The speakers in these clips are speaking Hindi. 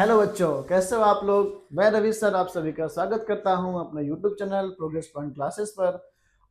हेलो बच्चों, कैसे हो आप लोग। मैं रवि सर आप सभी का स्वागत करता हूं अपने YouTube channel progress point classes पर।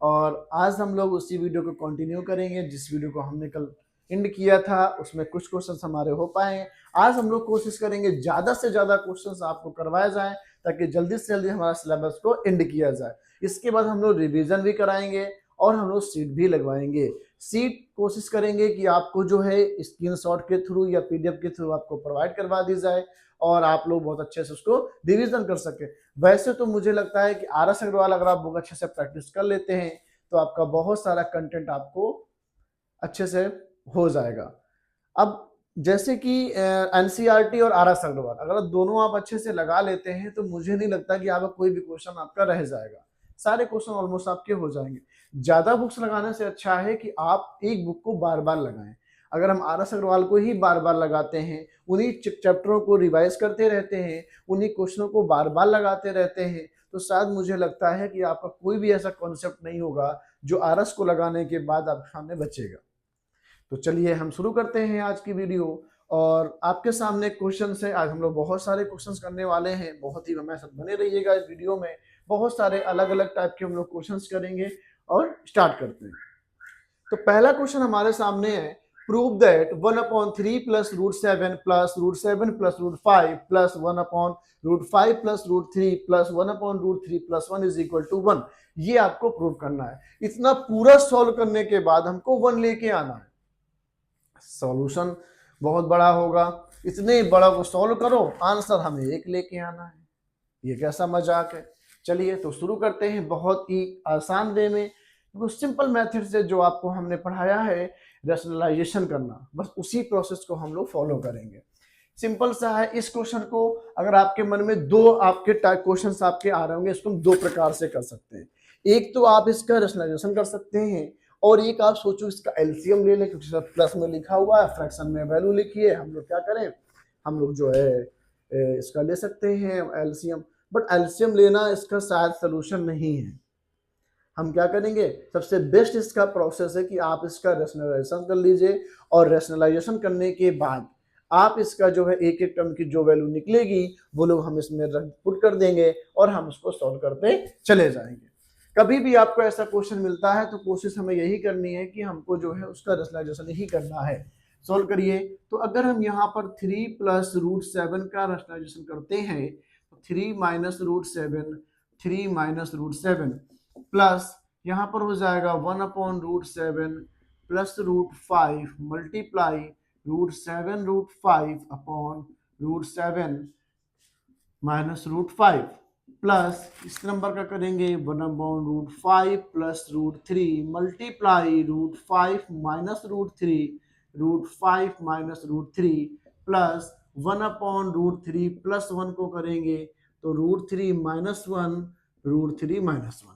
और आज हम लोग उसी वीडियो को कंटिन्यू करेंगे जिस वीडियो को हमने कल एंड किया था। उसमें कुछ क्वेश्चंस हमारे हो पाए। आज हम लोग कोशिश करेंगे ज़्यादा से ज़्यादा क्वेश्चंस आपको करवाया जाए ताकि जल्दी से जल्दी हमारा सिलेबस को एंड किया जाए। इसके बाद हम लोग रिविजन भी कराएंगे और हम लोग सीट भी लगवाएंगे। सीट कोशिश करेंगे कि आपको जो है स्क्रीनशॉट के थ्रू या पीडीएफ के थ्रू आपको प्रोवाइड करवा दी जाए और आप लोग बहुत अच्छे से उसको रिवीजन कर सके। वैसे तो मुझे लगता है कि आरएस अग्रवाल अगर आप बहुत अच्छे से प्रैक्टिस कर लेते हैं तो आपका बहुत सारा कंटेंट आपको अच्छे से हो जाएगा। अब जैसे कि एनसीईआरटी और आरएस अग्रवाल अगर दोनों आप अच्छे से लगा लेते हैं तो मुझे नहीं लगता कि आपका कोई भी क्वेश्चन आपका रह जाएगा। सारे क्वेश्चन ऑलमोस्ट आपके हो जाएंगे। ज्यादा बुक्स लगाने से अच्छा है कि आप एक बुक को बार बार लगाएं। अगर हम आरएस अग्रवाल को ही बार बार लगाते हैं, उन्हीं चैप्टरों को रिवाइज करते रहते हैं, उन्हीं क्वेश्चनों को बार बार लगाते रहते हैं, तो शायद मुझे लगता है कि आपका कोई भी ऐसा कॉन्सेप्ट नहीं होगा जो आरएस को लगाने के बाद आपके सामने बचेगा। तो चलिए हम शुरू करते हैं आज की वीडियो। और आपके सामने क्वेश्चन है। आज हम लोग बहुत सारे क्वेश्चंस करने वाले हैं। बहुत ही हमारे साथ बने रहिएगा इस वीडियो में। बहुत सारे अलग अलग टाइप के हम लोग क्वेश्चंस करेंगे और स्टार्ट करते हैं। तो पहला क्वेश्चन हमारे सामने है, prove that 1/3 plus root 7 plus root 7 plus root 5 plus 1/√5 plus root 3 plus 1/√3 plus 1 is equal to 1। ये आपको प्रूव करना है। इतना पूरा सॉल्व करने के बाद हमको 1 लेके आना है। सॉल्यूशन बहुत बड़ा होगा। इतने बड़ा को सॉल्व करो, आंसर हमें 1 लेके आना है। ये कैसा मजाक है। चलिए तो शुरू करते हैं बहुत ही आसान वे में। सिंपल मेथड से जो आपको हमने पढ़ाया है रैशनलाइजेशन करना, बस उसी प्रोसेस को हम लोग फॉलो करेंगे। सिंपल सा है। इस क्वेश्चन को अगर आपके मन में दो आपके क्वेश्चन आपके आ रहे होंगे, इसको हम दो प्रकार से कर सकते हैं। एक तो आप इसका रैशनलाइजेशन कर सकते हैं और एक आप सोचो इसका एलसीएम ले लें, क्योंकि प्लस में लिखा हुआ है, फ्रैक्शन में वैल्यू लिखिए। हम लोग क्या करें, हम लोग जो है इसका ले सकते हैं एलसीएम। बट एलसीएम लेना इसका शायद सोल्यूशन नहीं है। हम क्या करेंगे, सबसे बेस्ट इसका प्रोसेस है कि आप इसका रैशनलाइजेशन कर लीजिए और रैशनलाइजेशन करने के बाद आप इसका जो है एक एक टर्म की जो वैल्यू निकलेगी वो लोग हम इसमें पुट कर देंगे और हम उसको सॉल्व करते चले जाएंगे। कभी भी आपको ऐसा क्वेश्चन मिलता है तो कोशिश हमें यही करनी है कि हमको जो है उसका रैशनलाइजेशन ही करना है। सॉल्व करिए। तो अगर हम यहाँ पर 3 प्लस रूट 7 का रैशनलाइजेशन करते हैं तो 3 minus root 7, 3 minus root 7 plus यहाँ पर हो जाएगा 1/√7 plus root 5 multiply root 7 root 5 upon root 7 minus root 5 plus इस नंबर का करेंगे 1/√5 plus root 3 multiply root 5 minus root 3 root 5 minus root 3 plus 1/√3 plus 1 को करेंगे तो root 3 minus 1 root 3 minus 1।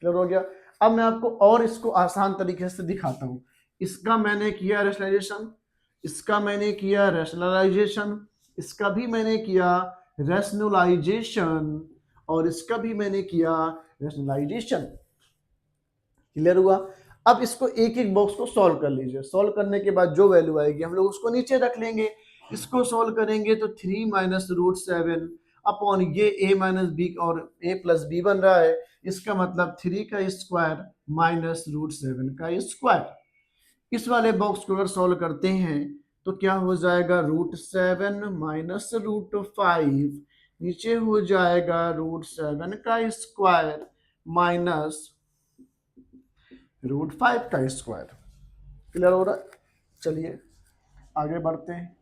Clear हो गया। अब मैं आपको और इसको आसान तरीके से दिखाता हूं। इसका मैंने किया रैशनलाइजेशन, इसका मैंने किया रैशनलाइजेशन, इसका भी मैंने किया रैशनलाइजेशन और इसका भी मैंने किया रैशनलाइजेशन। क्लियर हुआ। अब इसको एक एक बॉक्स को सॉल्व कर लीजिए। सॉल्व करने के बाद जो वैल्यू आएगी हम लोग उसको नीचे रख लेंगे। इसको सॉल्व करेंगे तो 3 माइनस रूट 7 अपॉन ये a माइनस बी और a प्लस बी बन रहा है। इसका मतलब 3 का स्क्वायर माइनस रूट 7 का स्क्वायर। इस वाले बॉक्स को अगर सॉल्व करते हैं तो क्या हो जाएगा, रूट 7 माइनस रूट 5 नीचे हो जाएगा रूट 7 का स्क्वायर माइनस रूट 5 का स्क्वायर। क्लियर हो रहा है। चलिए आगे बढ़ते हैं।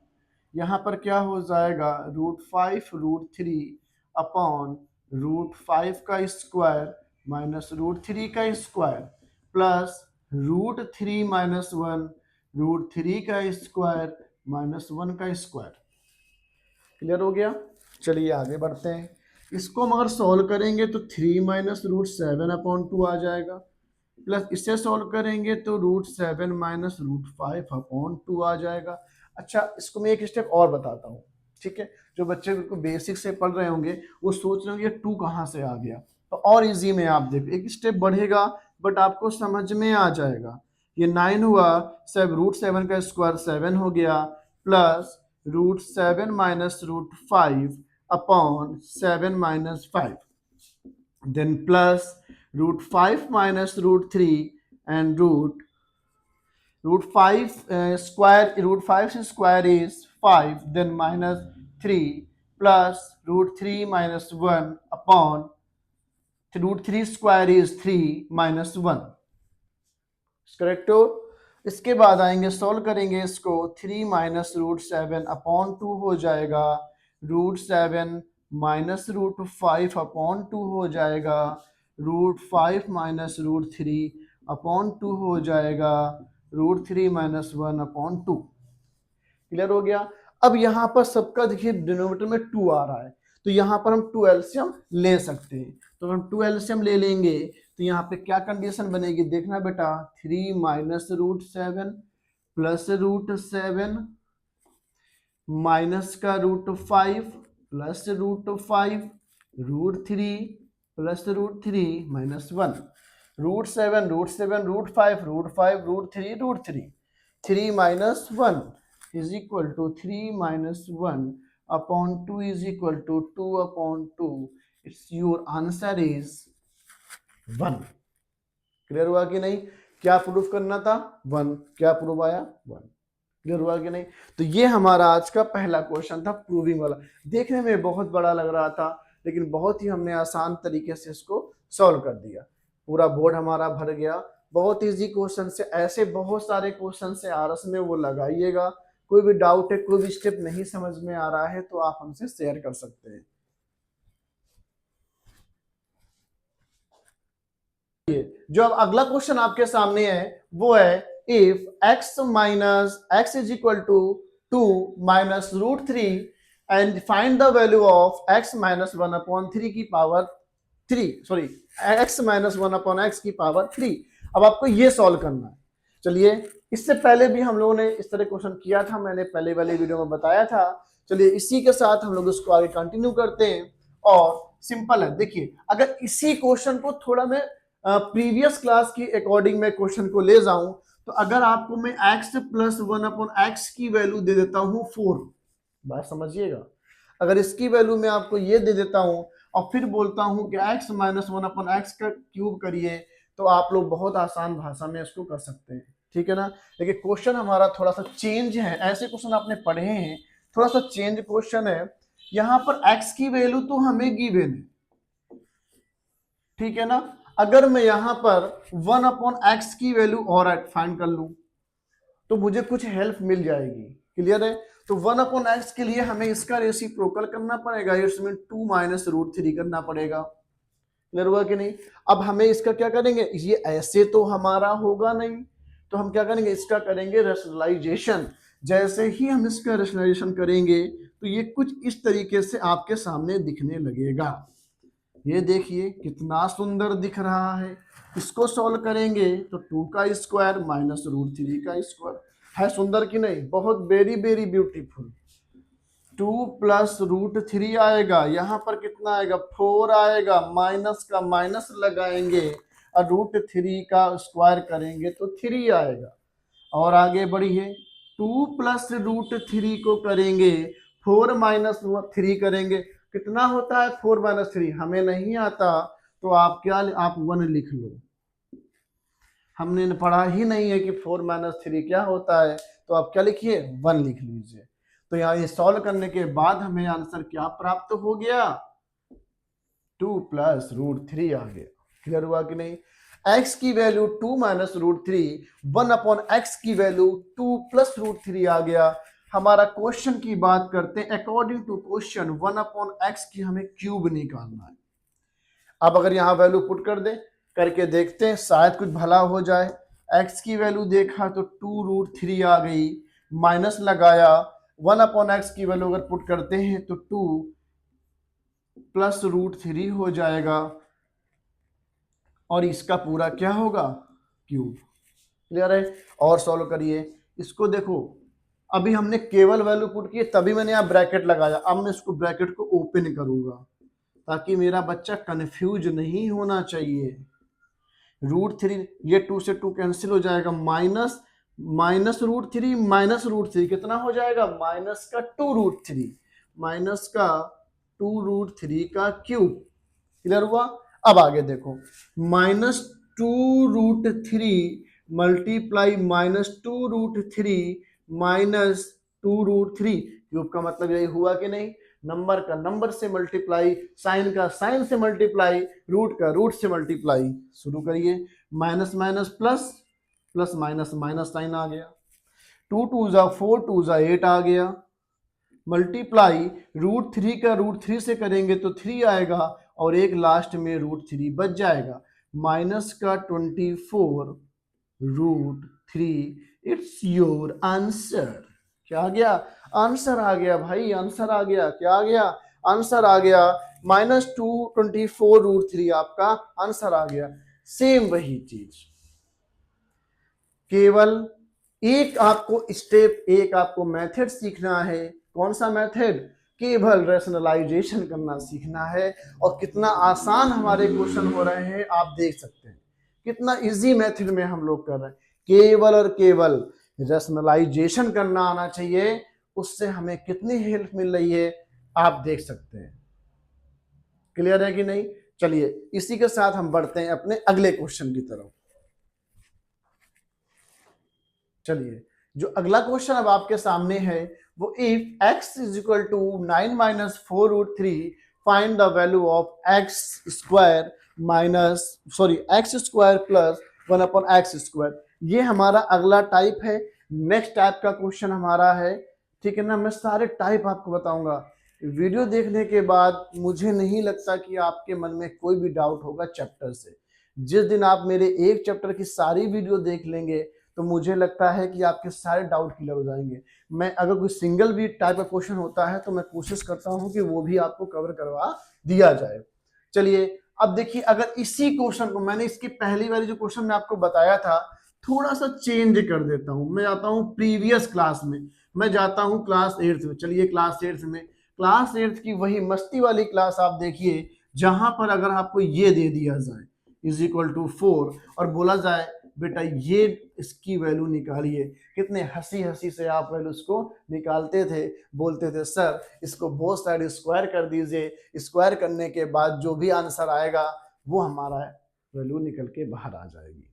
यहाँ पर क्या हो जाएगा, रूट 5 रूट 3 अपॉन रूट 5 का स्क्वायर माइनस रूट 3 का square plus root 3 minus 1 root 3 का स्क्वायर माइनस 1 का स्क्वायर। क्लियर हो गया। चलिए आगे बढ़ते हैं। इसको हम अगर सॉल्व करेंगे तो 3 माइनस रूट 7 अपॉन 2 आ जाएगा, प्लस इसे सॉल्व करेंगे तो रूट 7 माइनस रूट 5 अपॉन 2 आ जाएगा। अच्छा, इसको मैं एक स्टेप और बताता हूँ। ठीक है, जो बच्चे बिल्कुल बेसिक से पढ़ रहे होंगे वो सोच रहे होंगे 2 कहाँ से आ गया। तो और इजी में आप देखो, एक स्टेप बढ़ेगा बट आपको समझ में आ जाएगा। ये 9 हुआ, सब रूट 7 का स्क्वायर 7 हो गया plus √7 minus √5 upon 7 minus 5, then plus √5 minus √3 and √5 square, √5 square is 5, then minus 3 plus √3 minus 1 upon √3 square is 3 minus 1, correct हो। इसके बाद आएंगे सॉल्व करेंगे इसको, 3 माइनस √7 अपॉन 2 हो जाएगा, √7 माइनस √5 अपॉन 2 हो जाएगा, √5 माइनस √3 अपॉन 2 हो जाएगा, √3 माइनस 1 अपॉन 2। क्लियर हो गया। अब यहाँ पर सबका देखिए डिनोमिनेटर में 2 आ रहा है, तो यहाँ पर हम 2 एलसीएम ले सकते हैं, तो हम 2 एलसीएम ले लेंगे, तो यहाँ पे क्या कंडीशन बनेगी देखना बेटा, 3 माइनस √7 प्लस √7 माइनस का √5 plus √5 √3 plus √3 minus 1, √7 √5 √5 √3 3 minus 1 is equal to 3 minus 1 upon 2 is equal to 2 upon 2. It's your answer is 1. Clear हुआ कि नहीं? क्या प्रूफ करना था? 1. क्या प्रूफ आया? 1. क्लियर हुआ कि नहीं? तो ये हमारा आज का पहला क्वेश्चन था प्रूविंग वाला। देखने में बहुत बड़ा लग रहा था, लेकिन बहुत ही हमने आसान तरीके से इसको सॉल्व कर दिया। पूरा बोर्ड हमारा भर गया। बहुत इजी क्वेश्चन से, ऐसे बहुत सारे क्वेश्चन से आरएस में वो लगाइएगा। कोई भी डाउट है, कोई भी स्टेप नहीं समझ में आ रहा है तो आप हमसे शेयर कर सकते हैं। जो अब अगला क्वेश्चन आपके सामने है वो है, if x minus x is equal to 2 minus √3 and find the value of x minus 1 upon 3 की power 3, sorry x minus 1 upon x की पावर 3। अब आपको ये सॉल्व करना है। चलिए, इससे पहले भी हम लोगों ने इस तरह क्वेश्चन किया था, मैंने पहले वाले वीडियो में बताया था। चलिए इसी के साथ हम लोग इसको आगे कंटिन्यू करते हैं। और सिंपल है, देखिए अगर इसी क्वेश्चन को थोड़ा मैं प्रीवियस क्लास की अकॉर्डिंग में क्वेश्चन को ले जाऊं, तो अगर आपको मैं x प्लस 1 अपॉन x की वैल्यू दे देता हूं 4, बात समझिएगा। अगर इसकी वैल्यू मैं आपको ये दे देता हूं और फिर बोलता हूं कि x माइनस 1 अपॉन x का क्यूब करिए, तो आप लोग बहुत आसान भाषा में इसको कर सकते हैं, ठीक है ना। लेकिन क्वेश्चन हमारा थोड़ा सा चेंज है, ऐसे क्वेश्चन आपने पढ़े हैं, थोड़ा सा चेंज क्वेश्चन है। यहां पर x की वैल्यू तो हमें गिवन है, ठीक है ना। अगर मैं यहां पर 1 अपॉन x की वैल्यू और फाइंड कर लूं तो मुझे कुछ हेल्प मिल जाएगी। क्लियर है। तो 1 अपॉन x के लिए हमें इसका रेसिप्रोकल करना पड़ेगा, इट्स मीन 2 माइनस √3 करना पड़ेगा। क्लियर हुआ कि नहीं। अब हमें इसका क्या करेंगे, ये ऐसे तो हमारा होगा नहीं, तो हम क्या करेंगे, इसका करेंगे रैशनलाइजेशन। जैसे ही हम इसका रैशनलाइजेशन करेंगे तो ये कुछ इस तरीके से आपके सामने दिखने लगेगा। ये देखिए कितना सुंदर दिख रहा है। इसको सॉल्व करेंगे तो 2 का स्क्वायर माइनस √3 का स्क्वायर, है सुंदर कि नहीं? बहुत वेरी वेरी ब्यूटीफुल। 2 प्लस √3 आएगा, यहाँ पर कितना आएगा, 4 आएगा, माइनस का माइनस लगाएंगे और √3 का स्क्वायर करेंगे तो 3 आएगा। और आगे बढ़िए, 2 प्लस √3 को करेंगे, 4 माइनस 3 करेंगे, कितना होता है 4 माइनस 3, हमें नहीं आता तो आप क्या, आप 1 लिख लो। हमने पढ़ा ही नहीं है कि 4 माइनस 3 क्या होता है, तो आप क्या लिखिए, 1 लिख लीजिए। तो यहाँ ये सॉल्व करने के बाद हमें आंसर क्या प्राप्त हो गया, 2 प्लस √3 आ गया। क्लियर हुआ कि नहीं। x की वैल्यू 2 माइनस √3, 1 अपॉन x की वैल्यू 2 प्लस √3 आ गया। हमारा क्वेश्चन की बात करते हैं, according to question 1 upon x की हमें क्यूब निकालना है। अब अगर यहाँ वैल्यू पुट कर दे, करके देखते हैं शायद कुछ भला हो जाए। x की वैल्यू देखा तो 2 √3 आ गई, माइनस लगाया, 1 अपॉन x की वैल्यू अगर पुट करते हैं तो 2 प्लस √3 हो जाएगा और इसका पूरा क्या होगा, क्यूब। क्लियर है। और सॉल्व करिए इसको, देखो अभी हमने केवल वैल्यू पुट की तभी मैंने यहाँ ब्रैकेट लगाया। अब मैं इसको ब्रैकेट को ओपन करूंगा ताकि मेरा बच्चा कंफ्यूज नहीं होना चाहिए। √3, ये 2 से 2 कैंसिल हो जाएगा, माइनस -√3 कितना हो जाएगा, -2√3, -2√3 का क्यूब। क्लियर हुआ। अब आगे देखो, -2√3 मल्टीप्लाई -2√3 -2√3, क्यूब का मतलब यही हुआ कि नहीं, नंबर का नंबर से मल्टीप्लाई, साइन का साइन से मल्टीप्लाई, रूट का रूट से मल्टीप्लाई। शुरू करिए, minus minus plus, plus minus minus sign आ गया, 2 2 ज़ा 4, 2 ज़ा 8 आ गया, मल्टीप्लाई √3 का √3 से करेंगे तो 3 आएगा, और एक लास्ट में √3 बच जाएगा, माइनस का 24√3। It's your answer. क्या आ गया, आंसर आ गया भाई, आंसर आ गया। क्या आ गया, आंसर आ गया, -224√3 आपका आंसर आ गया। सेम वही चीज, केवल एक आपको स्टेप, एक आपको मेथड सीखना है। कौन सा मेथड, केवल रैशनलाइजेशन करना सीखना है। और कितना आसान हमारे क्वेश्चन हो रहे हैं आप देख सकते हैं, कितना इजी मेथड में हम लोग कर रहे हैं। केवल और केवल रैशनलाइजेशन करना आना चाहिए, उससे हमें कितनी हेल्प मिल रही है आप देख सकते हैं। क्लियर है कि नहीं। चलिए इसी के साथ हम बढ़ते हैं अपने अगले क्वेश्चन की तरफ। चलिए जो अगला क्वेश्चन अब आपके सामने है वो, if x is equal to 9 - 4√3 find the value of x square x square plus 1/x²। ये हमारा अगला टाइप है। नेक्स्ट टाइप का क्वेश्चन हमारा है, ठीक है ना। मैं सारे टाइप आपको बताऊंगा। वीडियो देखने के बाद मुझे नहीं लगता कि आपके मन में कोई भी डाउट होगा चैप्टर से। जिस दिन आप मेरे एक चैप्टर की सारी वीडियो देख लेंगे तो मुझे लगता है कि आपके सारे डाउट क्लियर हो जाएंगे। मैं अगर कोई सिंगल भी टाइप का क्वेश्चन होता है तो मैं कोशिश करता हूं कि वो भी आपको कवर करवा दिया जाए। चलिए अब देखिए, अगर इसी क्वेश्चन को मैंने इसकी पहली वाली जो क्वेश्चन मैं आपको बताया था थोड़ा सा चेंज कर देता हूं। मैं आता हूं प्रीवियस क्लास में, मैं जाता हूं क्लास 8th में। चलिए क्लास 8th की वही मस्ती वाली क्लास आप देखिए, जहां पर अगर आपको ये दे दिया जाए इज इक्वल टू 4 और बोला जाए बेटा ये इसकी वैल्यू निकालिए, कितने हंसी हंसी से आप वैल्यू इसको निकालते थे। बोलते थे सर इसको बोथ साइड स्क्वायर कर दीजिए, स्क्वायर करने के बाद जो भी आंसर आएगा वो हमारा वैल्यू निकल के बाहर आ जाएगी।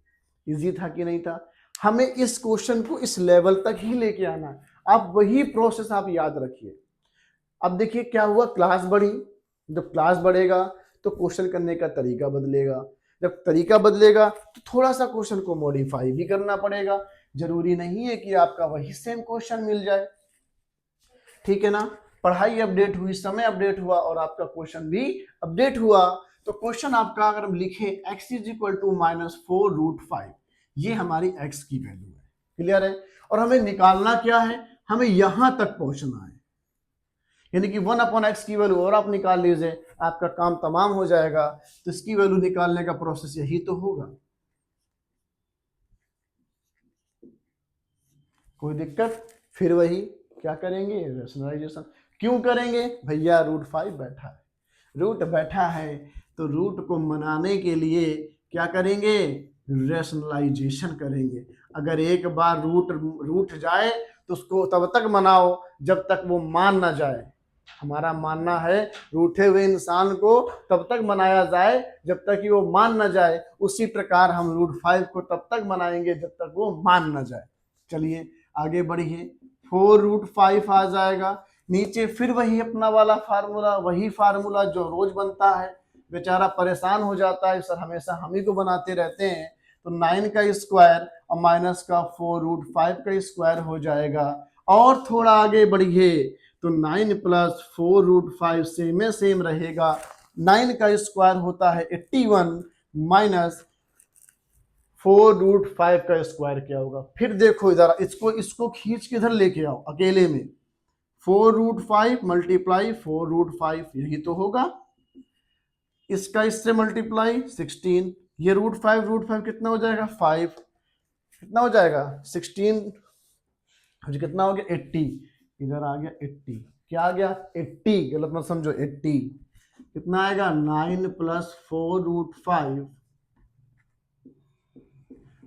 इजी था कि नहीं था। हमें इस क्वेश्चन को इस लेवल तक ही लेके आना है। आप वही प्रोसेस आप याद रखिए। अब देखिए क्या हुआ, क्लास बढ़ी, जब क्लास बढ़ेगा तो क्वेश्चन करने का तरीका बदलेगा, जब तरीका बदलेगा तो थोड़ा सा क्वेश्चन को मॉडिफाई भी करना पड़ेगा। जरूरी नहीं है कि आपका वही सेम क्वेश्चन मिल जाए, ठीक है ना। पढ़ाई अपडेट हुई, समय अपडेट हुआ और आपका क्वेश्चन भी अपडेट हुआ। तो क्वेश्चन आपका अगर हम लिखे x इज इक्वल टू -4√5, ये हमारी x की वैल्यू है। क्लियर है। और हमें निकालना क्या है, हमें यहां तक पहुंचना है, यानी कि 1/x की वैल्यू और आप निकाल लीजिए, आपका काम तमाम हो जाएगा। तो इसकी वैल्यू निकालने का प्रोसेस यही तो होगा। कोई दिक्कत, फिर वही क्या करेंगे, रैशनलाइजेशन। क्यों करेंगे भैया, √5 बैठा है, रूट बैठा है तो रूट को मनाने के लिए क्या करेंगे, रैशनलाइजेशन करेंगे। अगर एक बार रूट जाए तो उसको तब तक मनाओ जब तक वो मान ना जाए। हमारा मानना है रूठे हुए इंसान को तब तक मनाया जाए जब तक कि वो मान ना जाए। उसी प्रकार हम √5 को तब तक मनाएंगे जब तक वो मान ना जाए। चलिए आगे बढ़िए, 4√5 आ जाएगा। नीचे फिर वही अपना वाला फार्मूला, वही फार्मूला जो रोज बनता है। बेचारा परेशान हो जाता है, सर हमेशा हम ही को बनाते रहते हैं। तो 9 का स्क्वायर और माइनस का 4√5 का स्क्वायर हो जाएगा। और थोड़ा आगे बढ़िए तो 9 प्लस 4√5 सेम रहेगा। 9 का स्क्वायर होता है 81 माइनस 4√5 का स्क्वायर क्या होगा। फिर देखो इधर, इसको खींच के इधर लेके आओ अकेले में, 4√5 मल्टीप्लाई 4√5 यही तो होगा। इसका इससे मल्टीप्लाई 16, ये √5 कितना हो जाएगा 5, कितना हो जाएगा 16, कितना हो गया 80, इधर आ गया 80। क्या आ गया 80, गलत मत समझो 80। कितना आएगा 9 प्लस 4√5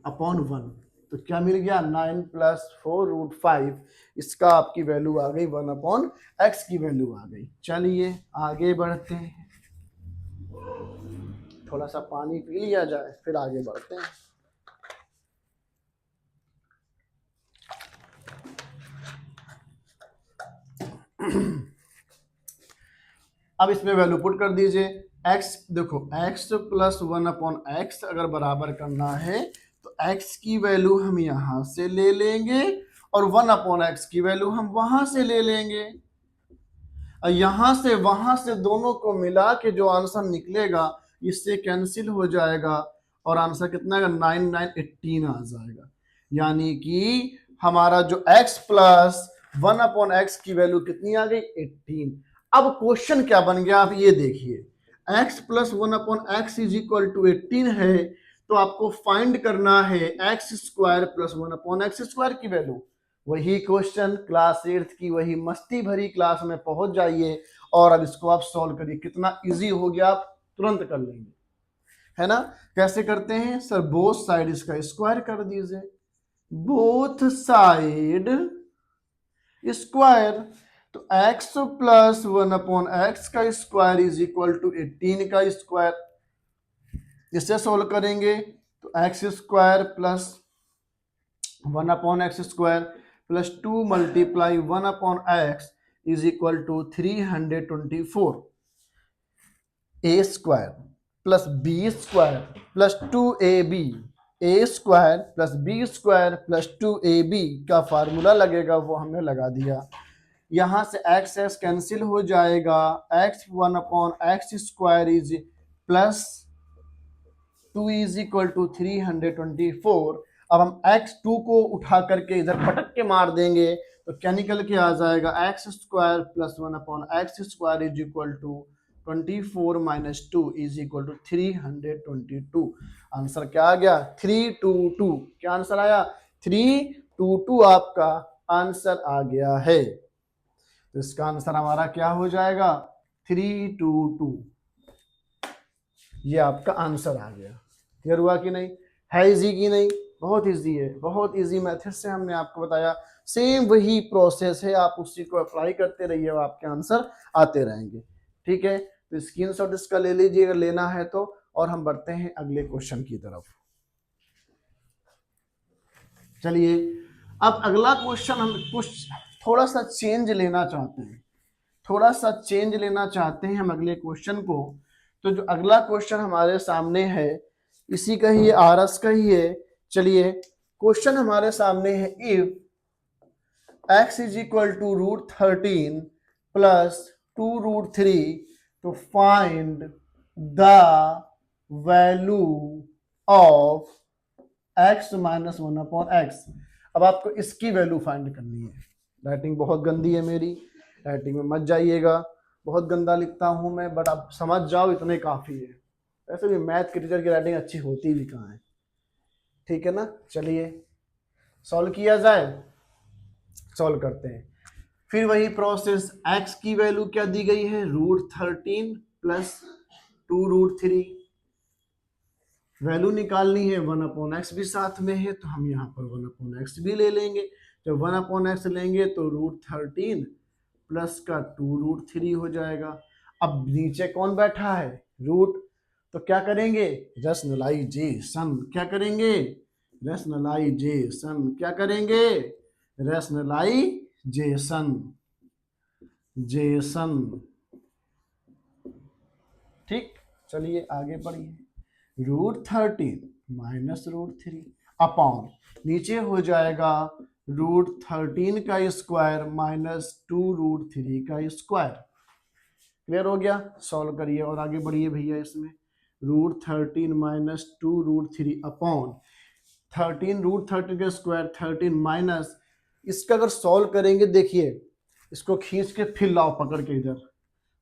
अपॉन 1। तो क्या मिल गया 9 + 4√5, इसका आपकी वैल्यू आ गई 1/x की वैल्यू आ गई। चलिए आगे बढ़ते हैं, थोड़ा सा पानी पी लिया जाए फिर आगे बढ़ते हैं। अब इसमें वैल्यू पुट कर दीजिए। x देखो x + 1/x अगर बराबर करना है तो x की वैल्यू हम यहां से ले लेंगे और 1/x की वैल्यू हम वहां से ले लेंगे, और यहां से वहां से दोनों को मिला के जो आंसर निकलेगा इससे कैंसिल हो जाएगा और आंसर कितना आएगा 9 9 18 आ जाएगा। यानी कि हमारा जो x + 1/x की वैल्यू कितनी आ गई 18। अब क्वेश्चन क्या बन गया आप ये देखिए, x + 1/x = 18 है तो आपको फाइंड करना है x² + 1/x² की वैल्यू। वही क्वेश्चन क्लास 8th की वही मस्ती भरी क्लास में पहुंच जाइए और अब इसको आप सॉल्व करिए, कितना इजी हो गया, आप तुरंत कर लेंगे, है ना। कैसे करते हैं सर, बोथ साइड इसका स्क्वायर कर दीजिए, बोथ साइड स्क्वायर, तो x + 1/x का स्क्वायर = 18 का स्क्वायर। इसे सोल्व करेंगे तो x² + 1/x² + 2 × 1/x = 324 a² + b² + 2ab, a² + b² + 2ab का फार्मूला लगेगा वो हमने लगा दिया। यहां से x x कैंसिल हो जाएगा, x 1/x² + 2 = 324। अब हम x2 को उठा करके इधर पटक के मार देंगे तो क्या निकल के आ जाएगा, x² + 1/x² = 24 - 2 = 322। आंसर क्या आ गया 322। क्या आंसर आया 322, आपका आंसर आ गया है। तो इसका आंसर हमारा क्या हो जाएगा 322, ये आपका आंसर आ गया। क्लियर हुआ कि नहीं, है इजी कि नहीं, बहुत इजी है, बहुत इजी मेथड से हमने आपको बताया, सेम वही प्रोसेस है, आप उसी को अप्लाई करते रहिए और आपके आंसर आते रहेंगे। ठीक है, तो स्क्रीनशॉट इसका ले लीजिए अगर लेना है तो, और हम बढ़ते हैं अगले क्वेश्चन की तरफ। चलिए अब अगला क्वेश्चन हम कुछ थोड़ा सा चेंज लेना चाहते हैं, थोड़ा सा चेंज लेना चाहते हैं हम अगले क्वेश्चन को। तो जो अगला क्वेश्चन हमारे सामने है इसी का ही आरएस का ही है। चलिए क्वेश्चन हमारे सामने है, if x = √13 + 2√3 to find the value of x - 1/x। अब आपको इसकी वैल्यू फाइंड करनी है। राइटिंग बहुत गंदी है मेरी, राइटिंग में मत जाइएगा, बहुत गंदा लिखता हूं मैं, बट आप समझ जाओ इतने काफी है। वैसे भी मैथ के टीचर की राइटिंग अच्छी होती भी कहाँ है, ठीक है ना। चलिए सॉल्व किया जाए, सॉल्व करते हैं। फिर वही प्रोसेस, x की वैल्यू क्या दी गई है √13 + 2√3, वैल्यू निकालनी है 1/x भी साथ में है तो हम यहाँ पर 1/x भी ले लेंगे। जब 1/x लेंगे तो √13 प्लस का 2√3 हो जाएगा। अब नीचे कौन बैठा है रूट, तो क्या करेंगे रैशनलाइजेशन, क्या करेंगे रैशनलाइजेशन, क्या करेंगे रैशनलाइजेशन जेसन। ठीक, चलिए आगे बढ़िए। √13 - √3 अपॉन नीचे हो जाएगा √13 का स्क्वायर - 2√3 का स्क्वायर। क्लियर हो गया, सॉल्व करिए और आगे बढ़िए भैया। इसमें √13 - 2√3 अपॉन 13 √13 का स्क्वायर 13 माइनस, इसका अगर सॉल्व करेंगे देखिए, इसको खींच के फिर लाओ पकड़ के, इधर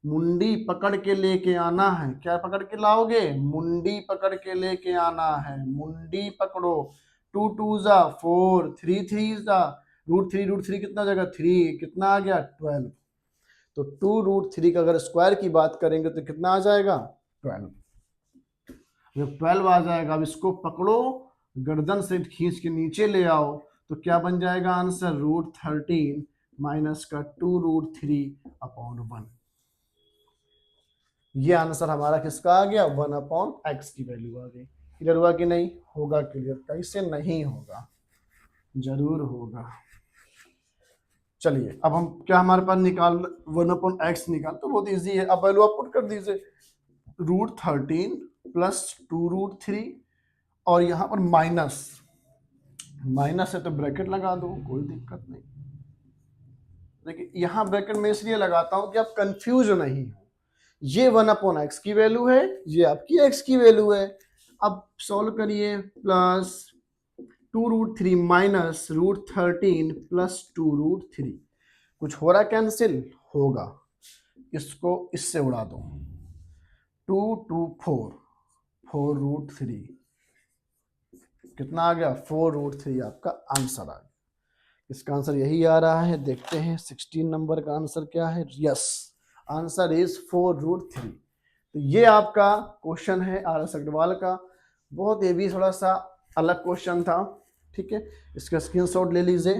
मुंडी पकड़ के लेके आना है। क्या पकड़ के लाओगे, मुंडी पकड़ के लेके आना है, मुंडी पकड़ो। 2 2 ज़ा 4, 3 3 ज़ा √3 कितना जगह 3, कितना आ गया 12। तो 2√3 का अगर स्क्वायर की बात करेंगे तो कितना आ जाएगा 12, जब 12 आ जाएगा। अब इसको पकड़ो गर्दन से खींच के नीचे ले आओ तो क्या बन जाएगा आंसर, √13 माइनस का 2√3/1। ये आंसर हमारा किसका आ गया, 1/x की वैल्यू आ गई। क्लियर हुआ कि नहीं? होगा क्लियर, कैसे नहीं होगा, जरूर होगा। चलिए अब हम क्या हमारे पास निकाल 1/x निकाल, तो बहुत इजी है, अब वैल्यू आप पुट कर दीजिए, √13 प्लस 2√3 और यहाँ पर माइनस है तो ब्रैकेट लगा दो, कोई दिक्कत नहीं। देखिए यहाँ ब्रैकेट में इसलिए लगाता हूं कि आप कंफ्यूज नहीं हो, ये 1/x की वैल्यू है, ये आपकी x की वैल्यू है। अब सॉल्व करिए, प्लस 2√3 माइनस √13 प्लस 2√3, कुछ हो रहा कैंसिल, होगा, इसको इससे उड़ा दो, 2 2 4 4√3, कितना आ गया, 4√3 आपका आंसर आ गया। इसका आंसर यही आ रहा है, देखते हैं 16 नंबर का आंसर क्या है। Yes, answer is 4√3। तो ये आपका क्वेश्चन है RS अग्रवाल का, बहुत ये भी थोड़ा सा अलग क्वेश्चन था, ठीक है, इसका स्क्रीनशॉट ले लीजिए।